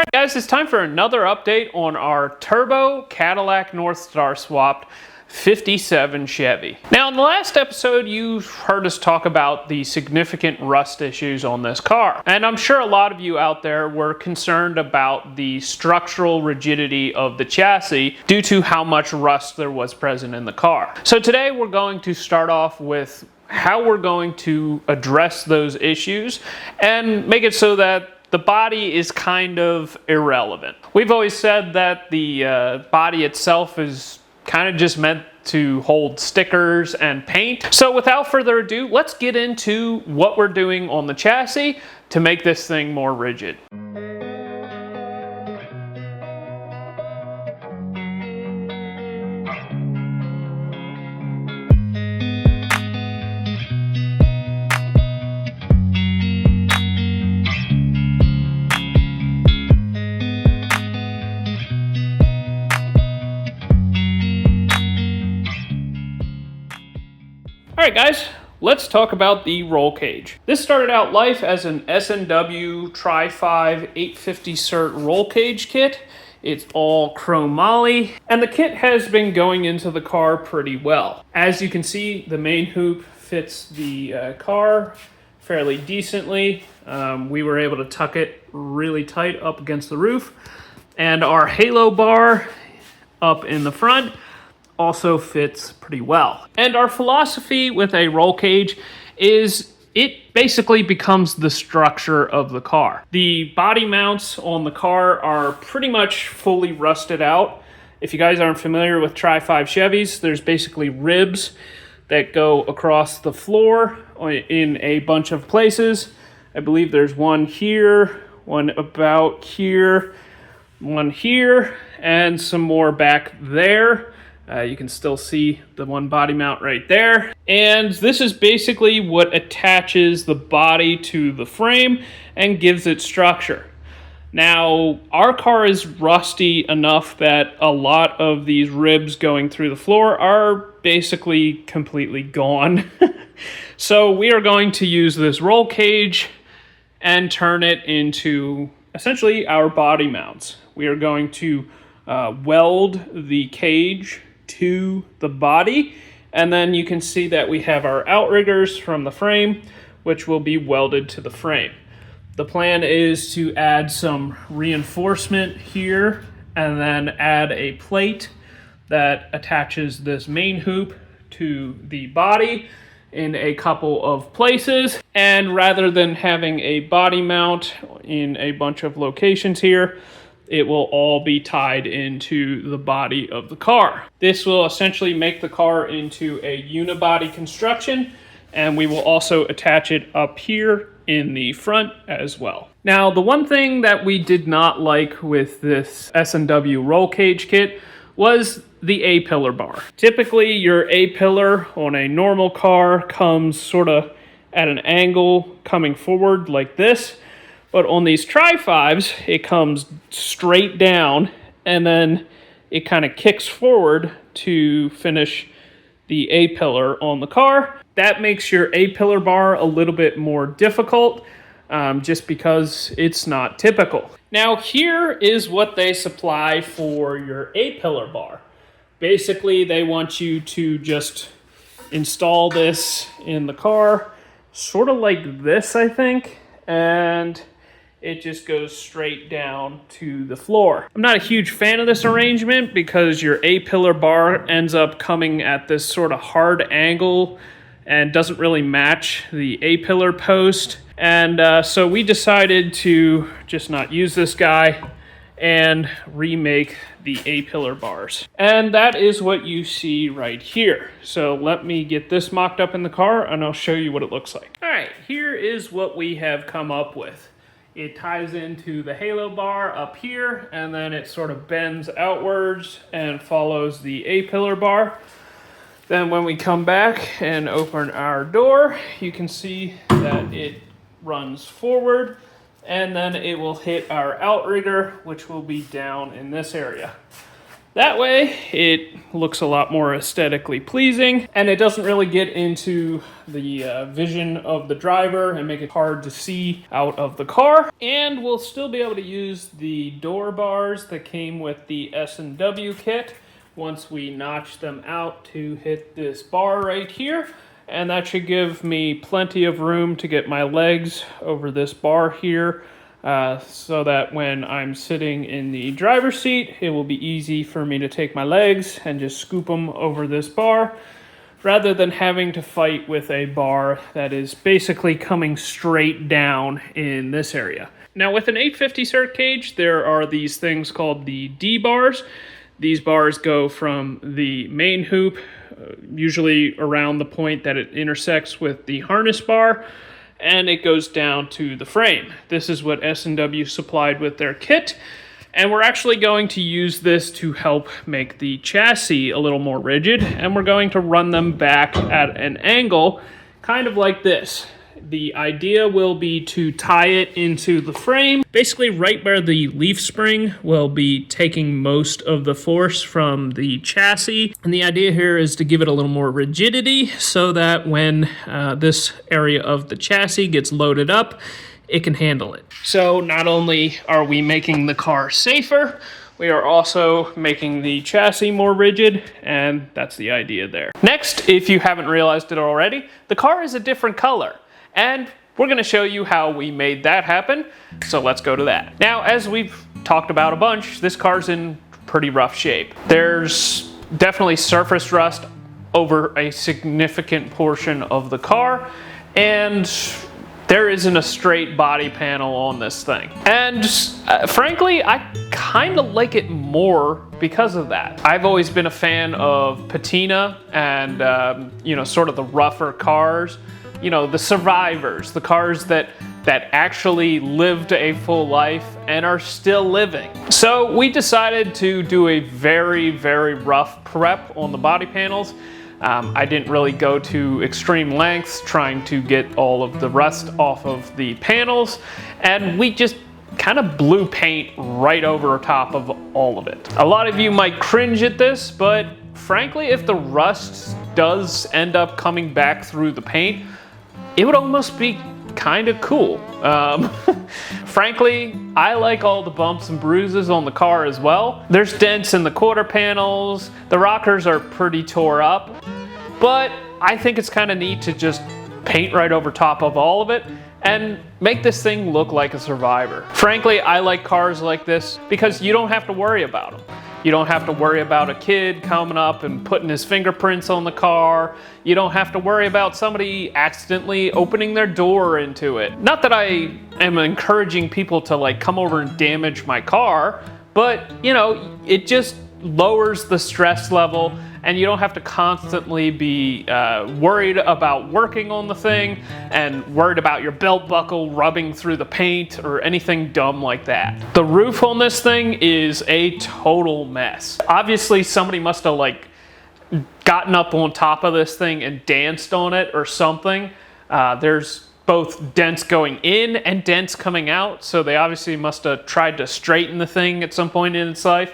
Alright guys, it's time for another update on our Turbo Cadillac Northstar swapped 57 Chevy. Now in the last episode you heard us talk about the significant rust issues on this car. And I'm sure a lot of you out there were concerned about the structural rigidity of the chassis due to how much rust there was present in the car. So today we're going to start off with how we're going to address those issues and make it so that the body is kind of irrelevant. We've always said that the body itself is kind of just meant to hold stickers and paint. So without further ado, let's get into what we're doing on the chassis to make this thing more rigid. Alright guys, let's talk about the roll cage. This started out life as an S&W Tri-5 850 cert roll cage kit. It's all chromoly, and the kit has been going into the car pretty well. As you can see, the main hoop fits the car fairly decently. We were able to tuck it really tight up against the roof, and our halo bar up in the front also fits pretty well. And our philosophy with a roll cage is it basically becomes the structure of the car. The body mounts on the car are pretty much fully rusted out. If you guys aren't familiar with Tri-5 Chevys, there's basically ribs that go across the floor in a bunch of places. I believe there's one here, one about here, one here, and some more back there. You can still see the one body mount right there. And this is basically what attaches the body to the frame and gives it structure. Now, our car is rusty enough that a lot of these ribs going through the floor are basically completely gone. So we are going to use this roll cage and turn it into essentially our body mounts. We are going to weld the cage to the body, and then you can see that we have our outriggers from the frame, which will be welded to the frame. The plan is to add some reinforcement here and then add a plate that attaches this main hoop to the body in a couple of places. And rather than having a body mount in a bunch of locations here, it will all be tied into the body of the car. This will essentially make the car into a unibody construction, and we will also attach it up here in the front as well. Now, the one thing that we did not like with this S&W roll cage kit was the A-pillar bar. Typically, your A-pillar on a normal car comes sort of at an angle coming forward like this. But on these Tri-5s, it comes straight down and then it kind of kicks forward to finish the A-pillar on the car. That makes your A-pillar bar a little bit more difficult just because it's not typical. Now here is what they supply for your A-pillar bar. Basically, they want you to just install this in the car, sort of like this, I think, and it just goes straight down to the floor. I'm not a huge fan of this arrangement because your A-pillar bar ends up coming at this sort of hard angle and doesn't really match the A-pillar post. And so we decided to just not use this guy and remake the A-pillar bars. And that is what you see right here. So let me get this mocked up in the car and I'll show you what it looks like. All right, here is what we have come up with. It ties into the halo bar up here, and then it sort of bends outwards and follows the A-pillar bar. Then when we come back and open our door, you can see that it runs forward, and then it will hit our outrigger, which will be down in this area. That way, it looks a lot more aesthetically pleasing, and it doesn't really get into the vision of the driver and make it hard to see out of the car. And we'll still be able to use the door bars that came with the S&W kit once we notch them out to hit this bar right here. And that should give me plenty of room to get my legs over this bar here. So that when I'm sitting in the driver's seat, it will be easy for me to take my legs and just scoop them over this bar, rather than having to fight with a bar that is basically coming straight down in this area. Now with an 850 cert cage, there are these things called the D bars. These bars go from the main hoop, usually around the point that it intersects with the harness bar, and it goes down to the frame. This is what S&W supplied with their kit, and we're actually going to use this to help make the chassis a little more rigid, and we're going to run them back at an angle, kind of like this. The idea will be to tie it into the frame, basically right where the leaf spring will be taking most of the force from the chassis. And the idea here is to give it a little more rigidity so that when this area of the chassis gets loaded up, it can handle it. So not only are we making the car safer, we are also making the chassis more rigid, and that's the idea there. Next, if you haven't realized it already, the car is a different color. And we're going to show you how we made that happen, so let's go to that. Now, as we've talked about a bunch, this car's in pretty rough shape. There's definitely surface rust over a significant portion of the car, and there isn't a straight body panel on this thing. And frankly, I kind of like it more because of that. I've always been a fan of patina and, sort of the rougher cars. The survivors, the cars that actually lived a full life and are still living. So we decided to do a very, very rough prep on the body panels. I didn't really go to extreme lengths trying to get all of the rust off of the panels, and we just kind of blew paint right over top of all of it. A lot of you might cringe at this, but frankly, if the rust does end up coming back through the paint, it would almost be kind of cool. Frankly, I like all the bumps and bruises on the car as well. There's dents in the quarter panels, the rockers are pretty tore up, but I think it's kind of neat to just paint right over top of all of it and make this thing look like a survivor. Frankly, I like cars like this because you don't have to worry about them. You don't have to worry about a kid coming up and putting his fingerprints on the car. You don't have to worry about somebody accidentally opening their door into it. Not that I am encouraging people to come over and damage my car, but it just lowers the stress level, and you don't have to constantly be worried about working on the thing and worried about your belt buckle rubbing through the paint or anything dumb like that. The roof on this thing is a total mess. Obviously, somebody must have gotten up on top of this thing and danced on it or something. There's both dents going in and dents coming out, so they obviously must have tried to straighten the thing at some point in its life.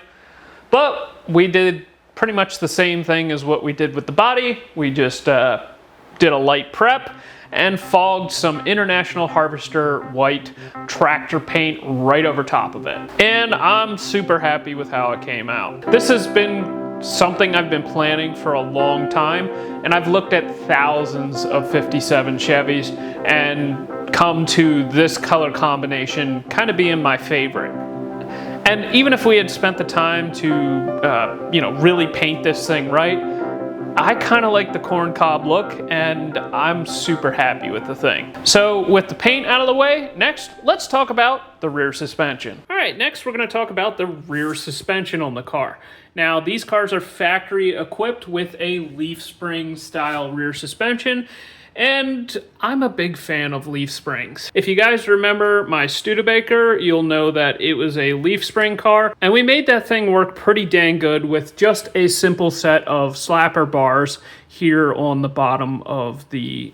But we did pretty much the same thing as what we did with the body. We just did a light prep and fogged some International Harvester white tractor paint right over top of it. And I'm super happy with how it came out. This has been something I've been planning for a long time, and I've looked at thousands of 57 Chevys and come to this color combination kind of being my favorite. And even if we had spent the time to, really paint this thing right, I kind of like the corncob look, and I'm super happy with the thing. So with the paint out of the way, next, let's talk about the rear suspension. All right, next we're going to talk about the rear suspension on the car. Now, these cars are factory equipped with a leaf spring style rear suspension, and I'm a big fan of leaf springs. If you guys remember my Studebaker, you'll know that it was a leaf spring car, and we made that thing work pretty dang good with just a simple set of slapper bars here on the bottom of the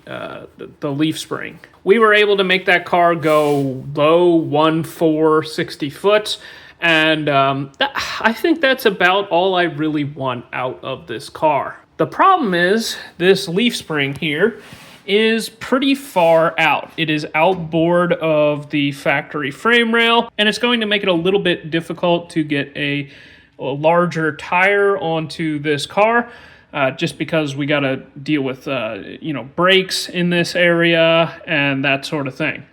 leaf spring. we were able to make that car go low 1.4 60 foot. And I think that's about all I really want out of this car. The problem is this leaf spring here is pretty far out. It is outboard of the factory frame rail, and it's going to make it a little bit difficult to get a larger tire onto this car, just because we got to deal with brakes in this area and that sort of thing.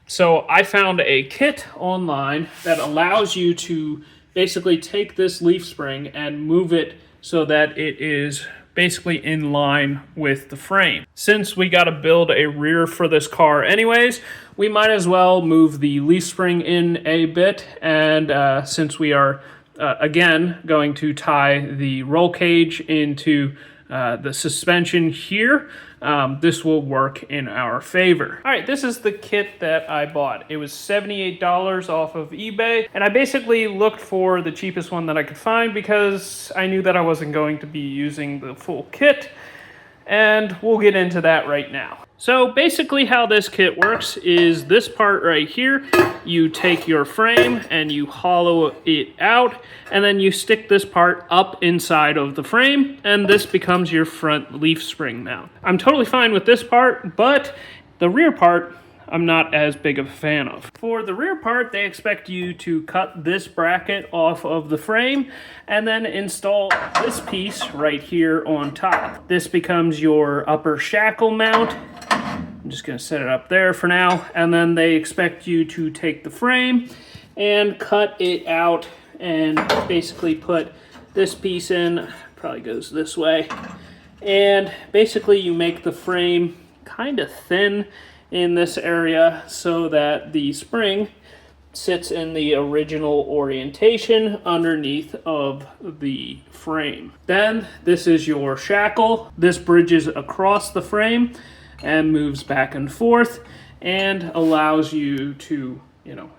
So I found a kit online that allows you to basically take this leaf spring and move it so that it is basically in line with the frame. Since we got to build a rear for this car anyways, we might as well move the leaf spring in a bit. And since we are again going to tie the roll cage into the suspension here, this will work in our favor. All right, this is the kit that I bought. It was $78 off of eBay, and I basically looked for the cheapest one that I could find because I knew that I wasn't going to be using the full kit, and we'll get into that right now. So basically how this kit works is this part right here. You take your frame and you hollow it out, and then you stick this part up inside of the frame, and this becomes your front leaf spring mount. I'm totally fine with this part, but the rear part I'm not as big of a fan of. For the rear part, they expect you to cut this bracket off of the frame and then install this piece right here on top. This becomes your upper shackle mount. I'm just going to set it up there for now, and then they expect you to take the frame and cut it out and basically put this piece in. Probably goes this way, and basically you make the frame kind of thin in this area so that the spring sits in the original orientation underneath of the frame. Then this is your shackle. This bridges across the frame and moves back and forth and allows you to,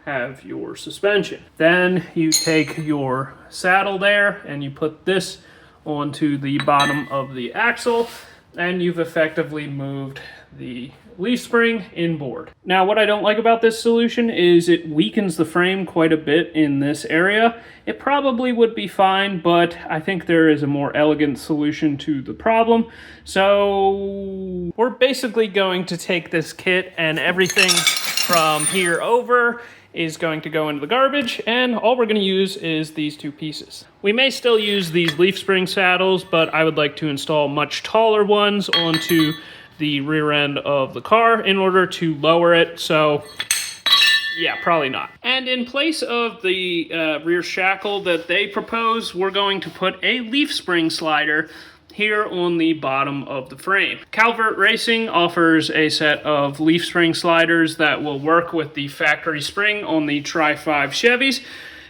have your suspension. Then you take your saddle there and you put this onto the bottom of the axle, and you've effectively moved the leaf spring inboard. Now, what I don't like about this solution is it weakens the frame quite a bit in this area. It probably would be fine, but I think there is a more elegant solution to the problem. So we're basically going to take this kit, and everything from here over is going to go into the garbage, and all we're going to use is these two pieces. We may still use these leaf spring saddles, but I would like to install much taller ones onto the rear end of the car in order to lower it. So yeah, probably not. And in place of the rear shackle that they propose, we're going to put a leaf spring slider here on the bottom of the frame. Calvert Racing offers a set of leaf spring sliders that will work with the factory spring on the Tri-5 Chevys,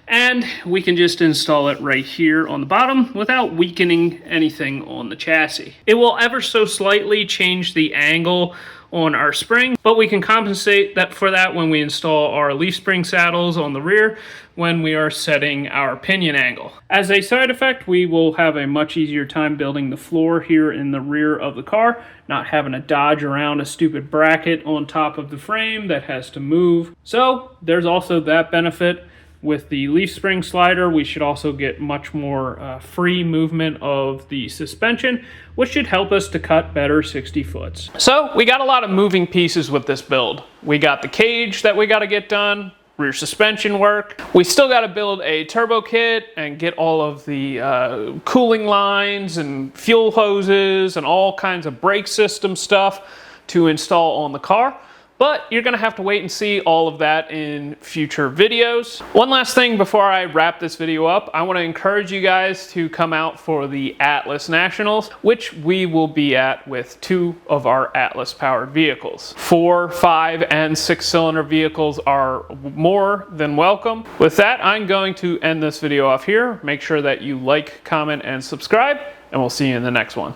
and we can just install it right here on the bottom without weakening anything on the chassis. It will ever so slightly change the angle on our spring, but we can compensate for that when we install our leaf spring saddles on the rear when we are setting our pinion angle. As a side effect, we will have a much easier time building the floor here in the rear of the car, not having to dodge around a stupid bracket on top of the frame that has to move. So there's also that benefit. With the leaf spring slider, we should also get much more free movement of the suspension, which should help us to cut better 60 foots. So we got a lot of moving pieces with this build. We got the cage that we got to get done, rear suspension work. We still got to build a turbo kit and get all of the cooling lines and fuel hoses and all kinds of brake system stuff to install on the car. But you're going to have to wait and see all of that in future videos. One last thing before I wrap this video up, I want to encourage you guys to come out for the Atlas Nationals, which we will be at with 2 of our Atlas powered vehicles. 4, 5, and 6 cylinder vehicles are more than welcome. With that, I'm going to end this video off here. Make sure that you like, comment, and subscribe, and we'll see you in the next one.